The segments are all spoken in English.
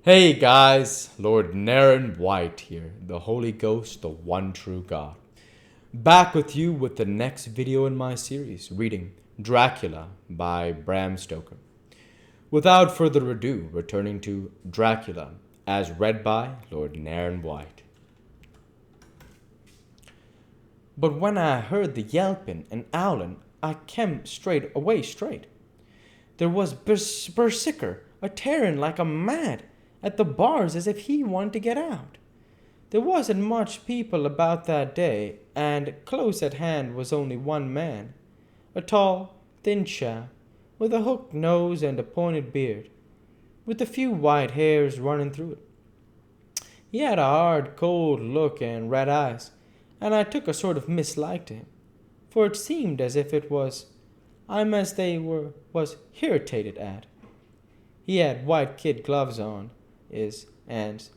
Hey guys, Lord Naren White here, the Holy Ghost, the one true God. Back with you with the next video in my series, reading Dracula by Bram Stoker. Without further ado, returning to Dracula, as read by Lord Naren White. But when I heard the yelping and owling, I came straight. There was Berserker a tearing like a mad at the bars as if he wanted to get out. There wasn't much people about that day, and close at hand was only one man, a tall, thin chap, with a hooked nose and a pointed beard, with a few white hairs running through it. He had a hard, cold look and red eyes, and I took a sort of mislike to him, for it seemed as if it was was irritated at. He had white kid gloves on his hands,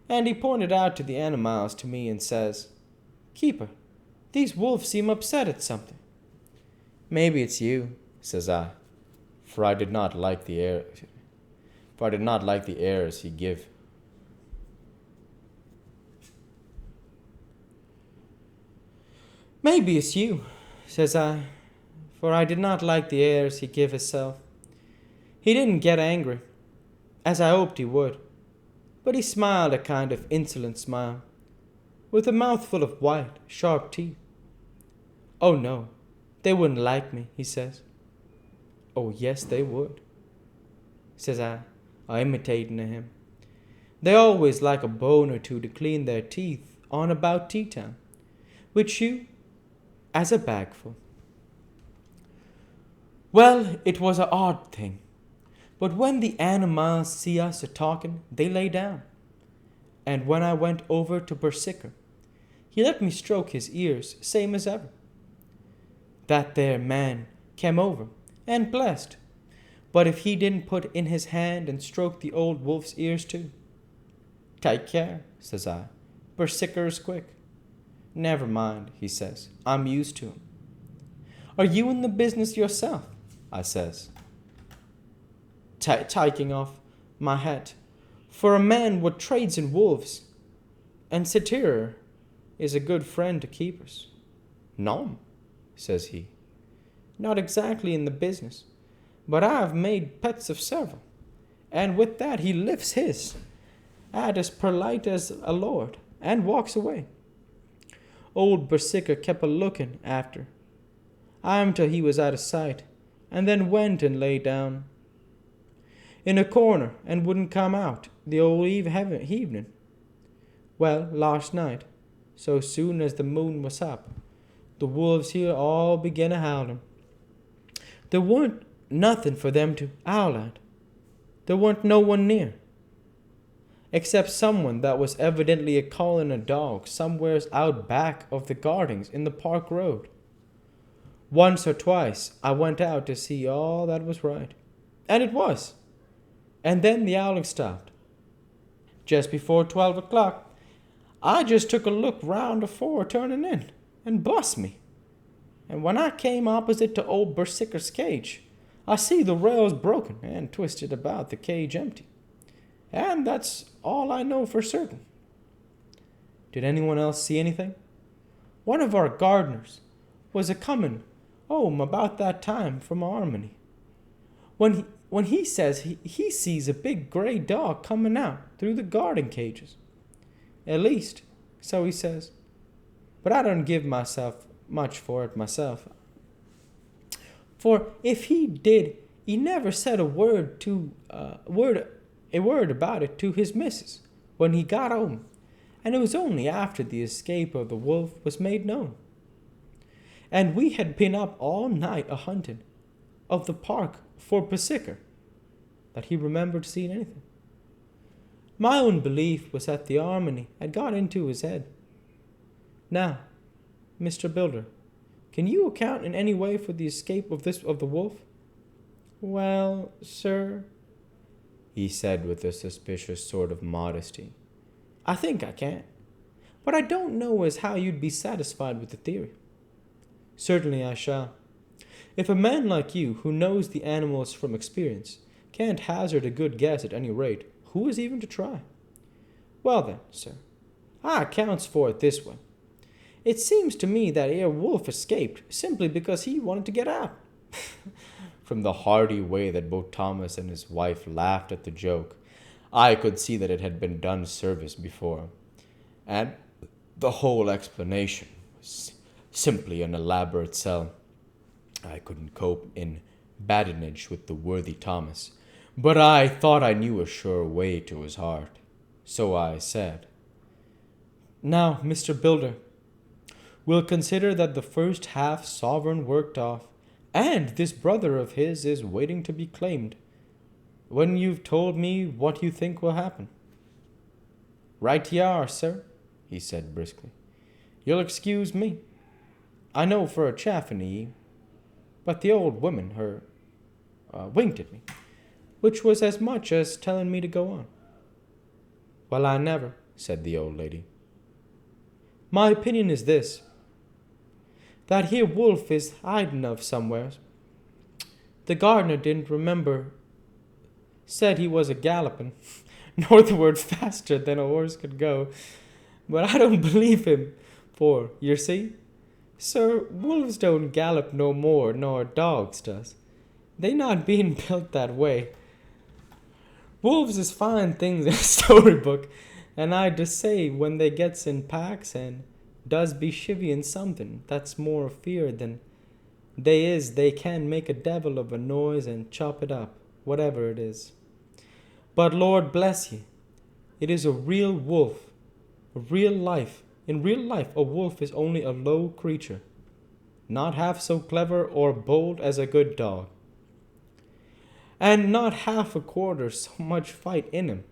and he pointed out to the animals to me and says, "Keeper, these wolves seem upset at something." "Maybe it's you," says I, for I did not like the airs he give. "Maybe it's you," says I, for I did not like the airs he give himself. He didn't get angry, as I hoped he would, but he smiled a kind of insolent smile, with a mouthful of white, sharp teeth. "Oh no, they wouldn't like me," he says. "Oh yes, they would," says I imitating him. "They always like a bone or two to clean their teeth on about tea time, which you as a bagful." Well, it was a odd thing. But when the animals see us a-talking, they lay down. And when I went over to Berserker, he let me stroke his ears, same as ever. That there man came over, and blessed. But if he didn't put in his hand and stroke the old wolf's ears too. "Take care," says I. "Berserker's quick." "Never mind," he says. "I'm used to him." "Are you in the business yourself?" I says, taking off my hat, "for a man what trades in wolves, and Satyr is a good friend to keepers." "No," says he, "not exactly in the business, but I have made pets of several." And with that he lifts his hat as polite as a lord, and walks away. Old Berserker kept a looking after him till he was out of sight, and then went and lay down in a corner and wouldn't come out the whole evening. Well, last night, so soon as the moon was up, the wolves here all began a howling. There weren't nothing for them to howl at. There weren't no one near, except someone that was evidently a calling a dog somewheres out back of the gardens in the park road. Once or twice I went out to see all that was right, and it was. And then the howling stopped. Just before 12 o'clock, I just took a look round afore turning in, and bust me. And when I came opposite to old Berserker's cage, I see the rails broken and twisted about the cage empty. And that's all I know for certain. Did anyone else see anything? One of our gardeners was a-comin' home about that time from Harmony. When he says he sees a big gray dog coming out through the garden cages. At least, so he says. But I don't give myself much for it myself. For if he did, he never said a word about it to his missus when he got home, and it was only after the escape of the wolf was made known. And we had been up all night a-hunting of the park for Berserker, that he remembered seeing anything. My own belief was that the harmony had got into his head. Now, Mr. Builder, can you account in any way for the escape of the wolf? "Well, sir," he said with a suspicious sort of modesty, "I think I can, but I don't know as how you'd be satisfied with the theory." "Certainly I shall. If a man like you, who knows the animals from experience, can't hazard a good guess at any rate, who is even to try? Well then, sir, I accounts for it this way. It seems to me that ere wolf escaped simply because he wanted to get out. From the hearty way that both Thomas and his wife laughed at the joke, I could see that it had been done service before, and the whole explanation was simply an elaborate sell. I couldn't cope in badinage with the worthy Thomas, but I thought I knew a sure way to his heart. So I said, "Now, Mr. Builder, we'll consider that the first half sovereign worked off, and this brother of his is waiting to be claimed, when you've told me what you think will happen." "Right ye are, sir," he said briskly. "You'll excuse me. I know for a chaff in ye, but the old woman, her, winked at me, which was as much as telling me to go on." "Well, I never," said the old lady. "My opinion is this, that here wolf is hiding of somewheres. The gardener didn't remember, said he was a galloping, northward faster than a horse could go, but I don't believe him, for, yer see, sir, wolves don't gallop no more nor dogs does. They not being built that way. Wolves is fine things in a storybook, and I just say when they gets in packs and does be chivvying something that's more fear than they can make a devil of a noise and chop it up, whatever it is. But Lord bless ye, it is a real wolf, a real life. In real life, a wolf is only a low creature, not half so clever or bold as a good dog, and not half a quarter so much fight in him.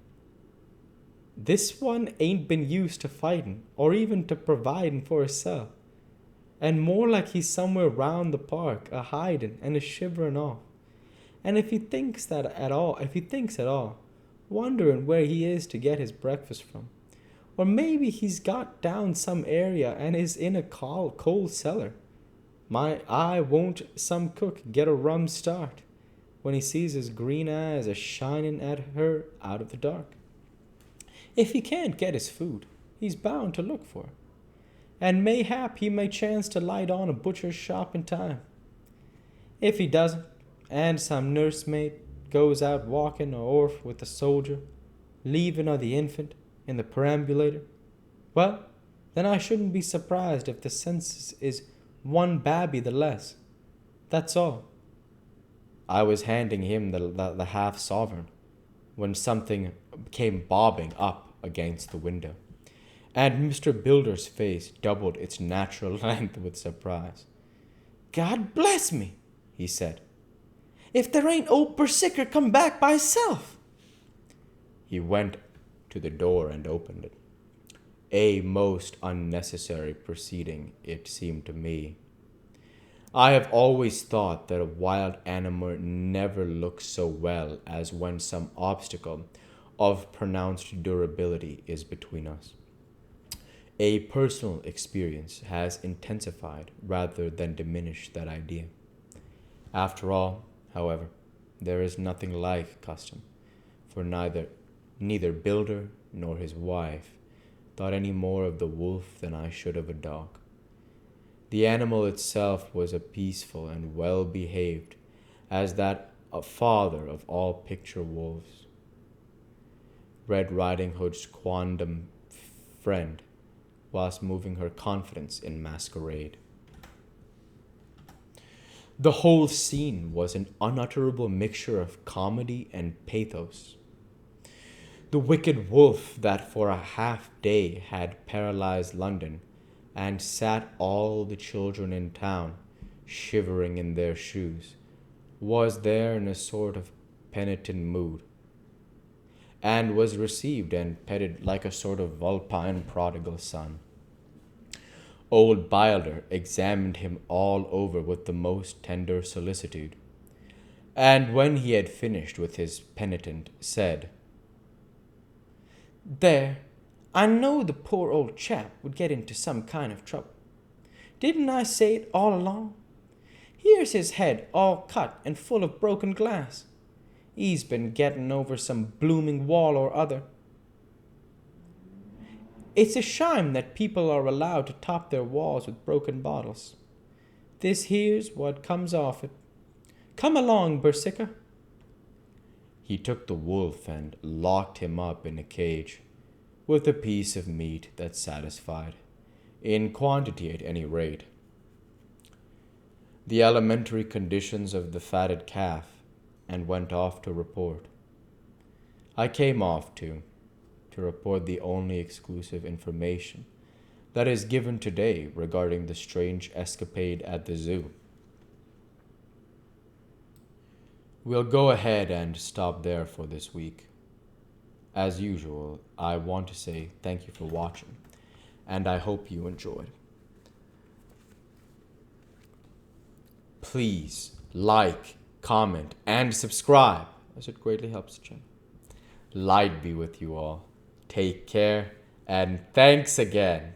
This one ain't been used to fighting, or even to providing for hisself, and more like he's somewhere round the park, a hiding and a shivering off. And if he thinks at all, wondering where he is to get his breakfast from, or maybe he's got down some area and is in a coal cellar. My eye won't some cook get a rum start when he sees his green eyes a shining at her out of the dark. If he can't get his food, he's bound to look for it, and mayhap he may chance to light on a butcher's shop in time. If he doesn't, and some nursemaid goes out walking or orf with the soldier, leaving of the infant in the perambulator, well, then I shouldn't be surprised if the census is one babby the less. That's all." I was handing him the half-sovereign when something came bobbing up against the window, and Mr. Builder's face doubled its natural length with surprise. "God bless me," he said, "if there ain't old Persicker come back by hisself." He went to the door and opened it. A most unnecessary proceeding, it seemed to me. I have always thought that a wild animal never looks so well as when some obstacle of pronounced durability is between us. A personal experience has intensified rather than diminished that idea. After all, however, there is nothing like custom, for neither Builder nor his wife thought any more of the wolf than I should of a dog. The animal itself was as peaceful and well behaved as that father of all picture wolves, Red Riding Hood's quondam friend, whilst moving her confidence in masquerade. The whole scene was an unutterable mixture of comedy and pathos. The wicked wolf that for a half-day had paralyzed London and sat all the children in town shivering in their shoes was there in a sort of penitent mood, and was received and petted like a sort of vulpine prodigal son. Old Bilder examined him all over with the most tender solicitude, and when he had finished with his penitent, said, "There, I know the poor old chap would get into some kind of trouble. Didn't I say it all along? Here's his head all cut and full of broken glass. He's been getting over some blooming wall or other. It's a shame that people are allowed to top their walls with broken bottles. This here's what comes off it. Come along, Bersica. He took the wolf and locked him up in a cage, with a piece of meat that satisfied, in quantity at any rate. The elementary conditions of the fatted calf, and went off to report. I came off too, to report the only exclusive information that is given today regarding the strange escapade at the zoo. We'll go ahead and stop there for this week. As usual, I want to say thank you for watching, and I hope you enjoyed. Please like, comment, and subscribe, as it greatly helps the channel. Light be with you all. Take care, and thanks again.